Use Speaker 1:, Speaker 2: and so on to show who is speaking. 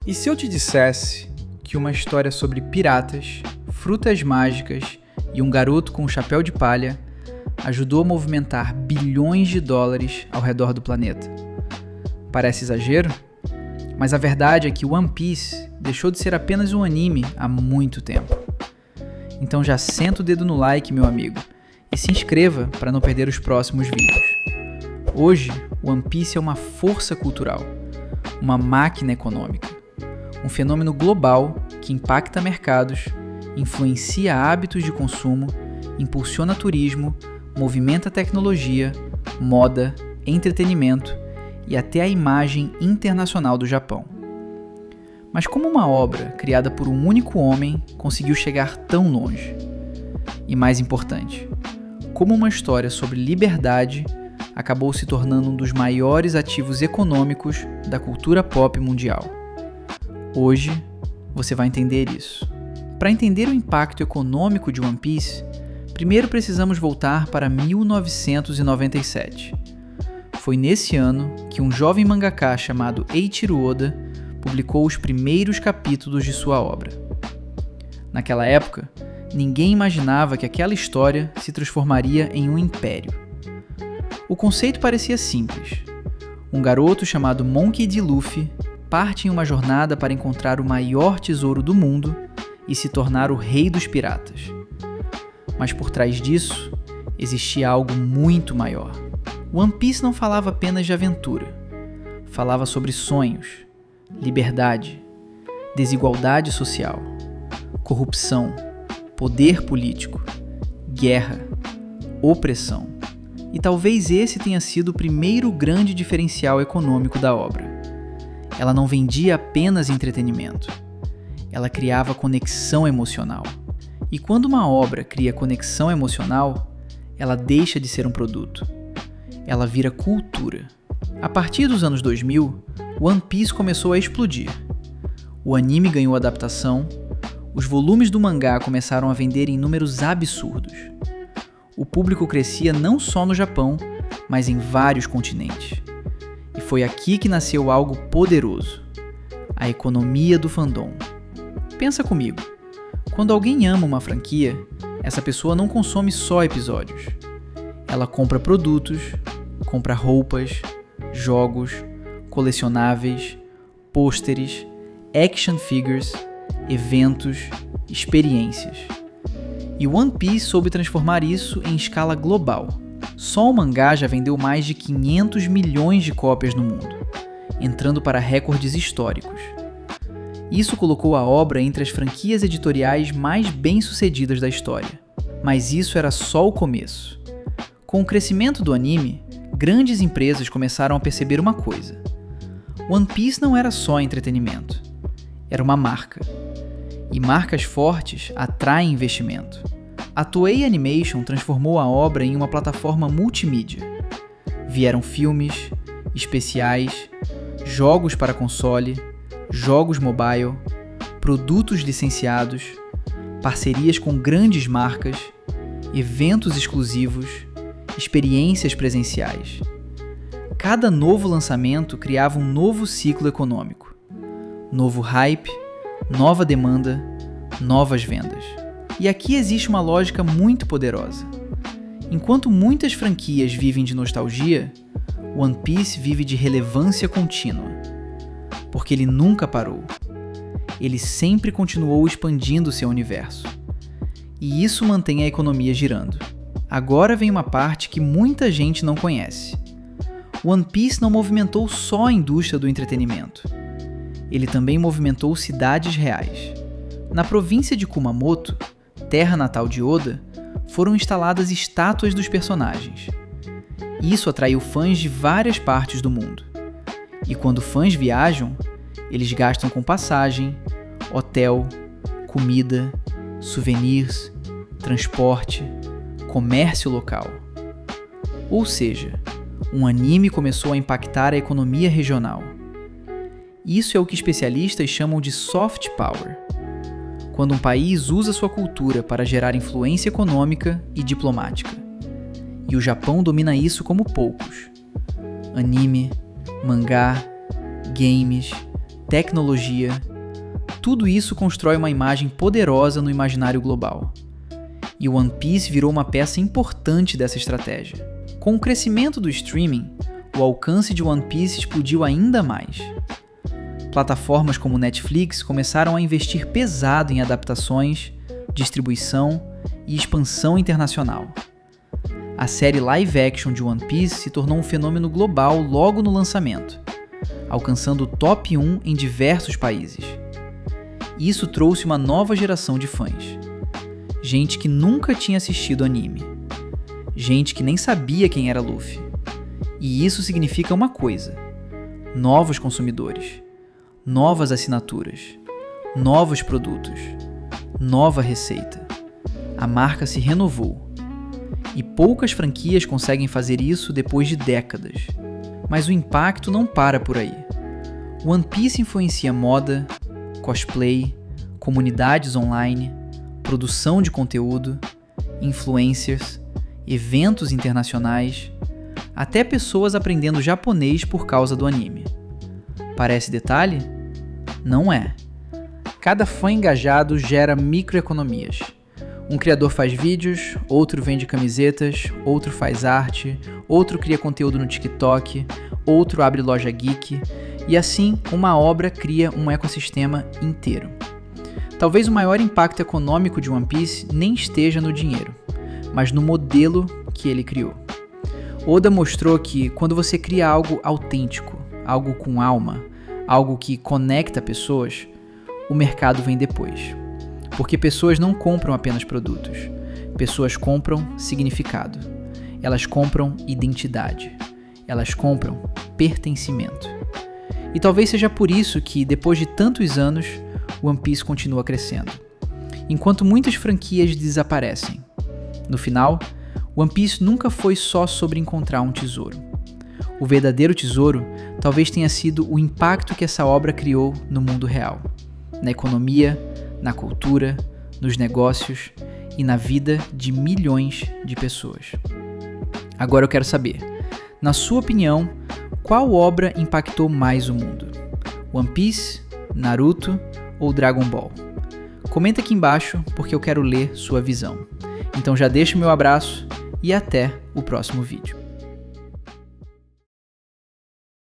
Speaker 1: E se eu te dissesse que uma história sobre piratas, frutas mágicas e um garoto com um chapéu de palha ajudou a movimentar bilhões de dólares ao redor do planeta? Parece exagero? Mas a verdade é que One Piece deixou de ser apenas um anime há muito tempo. Então já senta o dedo no like, meu amigo, e se inscreva para não perder os próximos vídeos. Hoje, One Piece é uma força cultural, uma máquina econômica, um fenômeno global que impacta mercados, influencia hábitos de consumo, impulsiona turismo, movimenta tecnologia, moda, entretenimento e até a imagem internacional do Japão. Mas como uma obra criada por um único homem conseguiu chegar tão longe? E mais importante, como uma história sobre liberdade acabou se tornando um dos maiores ativos econômicos da cultura pop mundial? Hoje, você vai entender isso. Para entender o impacto econômico de One Piece, primeiro precisamos voltar para 1997. Foi nesse ano que um jovem mangaka chamado Eiichiro Oda publicou os primeiros capítulos de sua obra. Naquela época, ninguém imaginava que aquela história se transformaria em um império. O conceito parecia simples. Um garoto chamado Monkey D. Luffy parte em uma jornada para encontrar o maior tesouro do mundo e se tornar o rei dos piratas. Mas por trás disso, existia algo muito maior. One Piece não falava apenas de aventura. Falava sobre sonhos, liberdade, desigualdade social, corrupção, poder político, guerra, opressão. E talvez esse tenha sido o primeiro grande diferencial econômico da obra. Ela não vendia apenas entretenimento. Ela criava conexão emocional. E quando uma obra cria conexão emocional, ela deixa de ser um produto. Ela vira cultura. A partir dos anos 2000, One Piece começou a explodir. O anime ganhou adaptação, os volumes do mangá começaram a vender em números absurdos. O público crescia não só no Japão, mas em vários continentes. E foi aqui que nasceu algo poderoso: a economia do fandom. Pensa comigo, quando alguém ama uma franquia, essa pessoa não consome só episódios. Ela compra produtos, compra roupas, jogos, colecionáveis, pôsteres, action figures, eventos, experiências. E One Piece soube transformar isso em escala global. Só o mangá já vendeu mais de 500 milhões de cópias no mundo, entrando para recordes históricos. Isso colocou a obra entre as franquias editoriais mais bem-sucedidas da história. Mas isso era só o começo. Com o crescimento do anime, grandes empresas começaram a perceber uma coisa: One Piece não era só entretenimento, era uma marca. E marcas fortes atraem investimento. A Toei Animation transformou a obra em uma plataforma multimídia. Vieram filmes, especiais, jogos para console, jogos mobile, produtos licenciados, parcerias com grandes marcas, eventos exclusivos, experiências presenciais. Cada novo lançamento criava um novo ciclo econômico. Novo hype, nova demanda, novas vendas. E aqui existe uma lógica muito poderosa. Enquanto muitas franquias vivem de nostalgia, One Piece vive de relevância contínua. Porque ele nunca parou. Ele sempre continuou expandindo seu universo. E isso mantém a economia girando. Agora vem uma parte que muita gente não conhece. One Piece não movimentou só a indústria do entretenimento. Ele também movimentou cidades reais. Na província de Kumamoto, terra natal de Oda, foram instaladas estátuas dos personagens. Isso atraiu fãs de várias partes do mundo. E quando fãs viajam, eles gastam com passagem, hotel, comida, souvenirs, transporte, comércio local. Ou seja, um anime começou a impactar a economia regional. Isso é o que especialistas chamam de soft power. Quando um país usa sua cultura para gerar influência econômica e diplomática. E o Japão domina isso como poucos. Anime, mangá, games, tecnologia, tudo isso constrói uma imagem poderosa no imaginário global. E o One Piece virou uma peça importante dessa estratégia. Com o crescimento do streaming, o alcance de One Piece explodiu ainda mais. Plataformas como Netflix começaram a investir pesado em adaptações, distribuição e expansão internacional. A série live action de One Piece se tornou um fenômeno global logo no lançamento, alcançando o top 1 em diversos países. Isso trouxe uma nova geração de fãs. Gente que nunca tinha assistido anime. Gente que nem sabia quem era Luffy. E isso significa uma coisa: novos consumidores, novas assinaturas, novos produtos, nova receita. A marca se renovou. E poucas franquias conseguem fazer isso depois de décadas. Mas o impacto não para por aí. One Piece influencia moda, cosplay, comunidades online, produção de conteúdo, influencers, eventos internacionais, até pessoas aprendendo japonês por causa do anime. Parece detalhe? Não é. Cada fã engajado gera microeconomias. Um criador faz vídeos, outro vende camisetas, outro faz arte, outro cria conteúdo no TikTok, outro abre loja geek, e assim uma obra cria um ecossistema inteiro. Talvez o maior impacto econômico de One Piece nem esteja no dinheiro, mas no modelo que ele criou. Oda mostrou que quando você cria algo autêntico, algo com alma, algo que conecta pessoas, o mercado vem depois. Porque pessoas não compram apenas produtos. Pessoas compram significado. Elas compram identidade. Elas compram pertencimento. E talvez seja por isso que, depois de tantos anos, One Piece continua crescendo. Enquanto muitas franquias desaparecem. No final, One Piece nunca foi só sobre encontrar um tesouro. O verdadeiro tesouro talvez tenha sido o impacto que essa obra criou no mundo real. Na economia, na cultura, nos negócios e na vida de milhões de pessoas. Agora eu quero saber, na sua opinião, qual obra impactou mais o mundo? One Piece, Naruto ou Dragon Ball? Comenta aqui embaixo porque eu quero ler sua visão. Então já deixa o meu abraço e até o próximo vídeo.